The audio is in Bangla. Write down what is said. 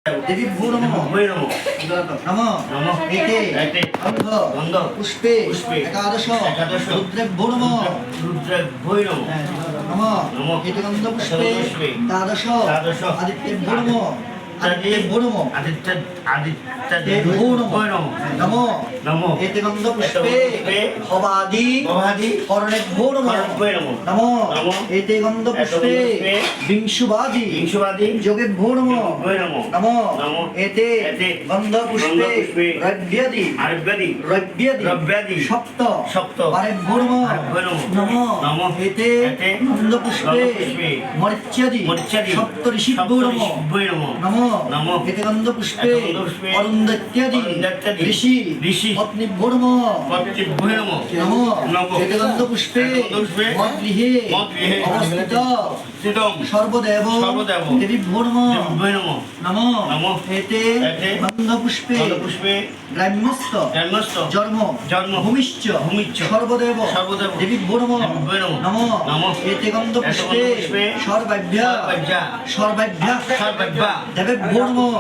দেবী ভূ নমঃ নমঃ নমঃ এতে গন্ধ পুষ্পে একাদশ রুদ্রেভ্যো নমঃ নমঃ এতে গন্ধ পুষ্পে দ্বাদশ আদিত্যেভ্যো নমঃ আদিত্যেভ্যো নমঃ নমঃ এতে গন্ধ পুষ্পে ভবাদি কর্ণেভ্যো নমঃ নমঃ এতে গন্ধ পুষ্পে বিংশুবাদি যোগেভ্যো নমঃ নমঃ এতে গন্ধ পুষ্পে রব্যাদি সপ্ত বারেভ্যো নমঃ নমঃ এতে গন্ধ পুষ্পে মরিচ্যাদি সপ্ত ঋষিভ্যো নমঃ নমঃ এতে গন্ধ পুষ্পে অরুন্ধত্যাদি ঋষি পত্নীভ্যো নমঃ এতে গন্ধ পুষ্পে মদ্গৃহে অবস্থিত সর্বদেব দেবীভ্যো নমঃ এতে গন্ধ পুষ্পে গ্রাম্যস্থ জন্ম ভূমিশ্চ সর্বদেব দেবীভ্যো নমঃ এতে গন্ধ পুষ্পে সর্বাভ্যা দেবেভ্যো নমঃ